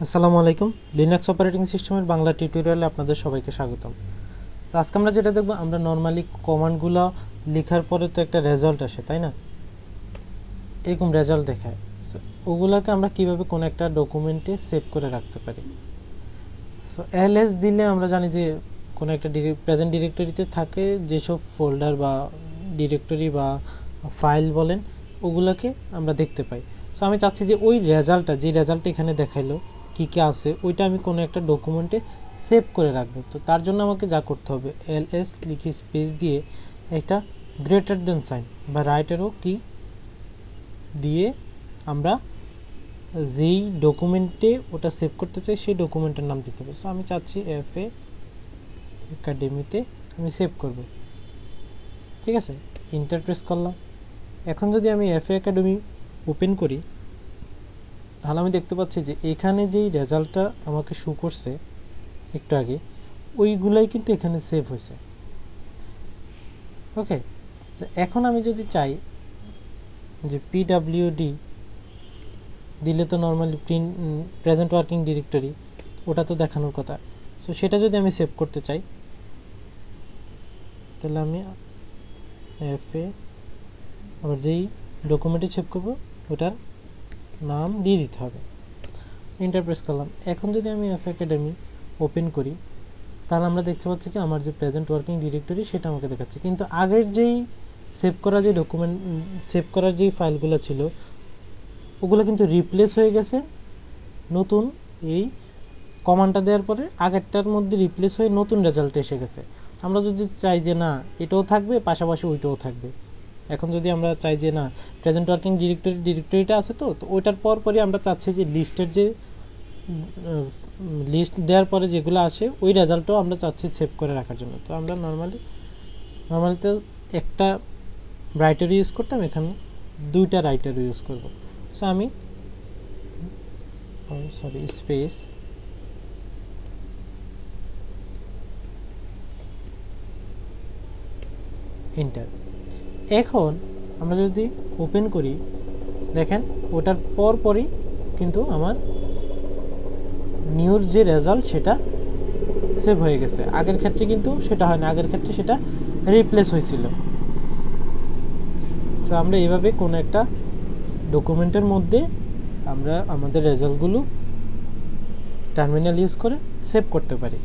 আসসালামু আলাইকুম। Linux operating সিস্টেমের বাংলা টিউটোরিয়ালে আপনাদের সবাইকে স্বাগতম। তো আজকে আমরা যেটা দেখব, আমরা নর্মালি কমান্ডগুলো লেখার পরে তো একটা রেজাল্ট আসে, তাই না? এরকম রেজাল্ট দেখায়। ওগুলোকে আমরা কিভাবে কোনো একটা ডকুমেন্টে সেভ করে রাখতে পারি। সো এলএস দিলে আমরা জানি যে কোনো একটা প্রেজেন্ট ডিরেক্টরিতে থাকে যেসব ফোল্ডার বা ডিরেক্টরি বা ফাইল বলেন, ওগুলোকে আমরা দেখতে পাই। সো আমি চাচ্ছি যে ওই রেজাল্টটা, যে রেজাল্টটা এখানে দেখাইলো কী কী আছে, ওইটা আমি কোনো একটা ডকুমেন্টে সেভ করে রাখবো। তো তার জন্য আমাকে যা করতে হবে, এলএস লিখে স্পেস দিয়ে একটা গ্রেটার দেন সাইন বা রাইটারও কি দিয়ে আমরা যেই ডকুমেন্টে ওটা সেভ করতে চাই সেই ডকুমেন্টের নাম দিতে হবে। সো আমি চাচ্ছি এফএ একাডেমিতে আমি সেভ করব, ঠিক আছে। ইন্টার প্রেস করলাম। এখন যদি আমি এফএ একাডেমি ওপেন করি, তাহলে আমি দেখতে পাচ্ছি যে এখানে যেই রেজাল্টটা আমাকে শো করছে একটু আগে, ওইগুলাই কিন্তু এখানে সেভ হয়েছে। ওকে, এখন আমি যদি চাই যে পিডাব্লিউডি দিলে তো নর্মালি প্রেজেন্ট ওয়ার্কিং ডিরেক্টরি, ওটা তো দেখানোর কথা। সো সেটা যদি আমি সেভ করতে চাই, তাহলে আমি এফএ আবার যেই ডকুমেন্টে সেভ করবো ওটার নাম দিয়ে দিতে হবে। এন্টার প্রেস করলাম। এখন যদি আমি এফএ একাডেমি ওপেন করি, তাহলে আমরা দেখতে পাচ্ছি কি আমার যে প্রেজেন্ট ওয়ার্কিং ডিরেক্টরি সেটা আমাকে দেখাচ্ছে, কিন্তু আগের যেই সেভ করা যে ডকুমেন্ট, সেভ করার যেই ফাইলগুলো ছিল ওগুলো কিন্তু রিপ্লেস হয়ে গেছে নতুন এই কমান্ডটা দেওয়ার পরে। আগেরটার মধ্যে রিপ্লেস হয়ে নতুন রেজাল্ট এসে গেছে। আমরা যদি চাই যে না এটাও থাকবে পাশাপাশি ওইটাও থাকবে, এখন যদি আমরা চাই যে না প্রেজেন্ট ওয়ার্কিং ডিরেক্টরিটা আছে তো ওইটার পরই আমরা চাচ্ছি যে লিস্টের যে লিস্ট দেওয়ার পরে যেগুলো আসে ওই রেজাল্টও আমরা চাচ্ছি সেভ করে রাখার জন্য। তো আমরা নর্মালি তো একটা রাইটার ইউজ করতাম, এখানে দুইটা রাইটার ইউজ করব। সো আমি স্পেস এন্টার। এখন আমরা যদি ওপেন করি, দেখেন ওটার পরই কিন্তু আমার নিউর যে রেজাল্ট সেটা সেভ হয়ে গেছে। আগের ক্ষেত্রে কিন্তু সেটা হয় না, আগের ক্ষেত্রে সেটা রিপ্লেস হয়েছিল। সো আমরা এভাবে কোনো একটা ডকুমেন্টের মধ্যে আমরা আমাদের রেজাল্টগুলো টার্মিনাল ইউজ করে সেভ করতে পারি।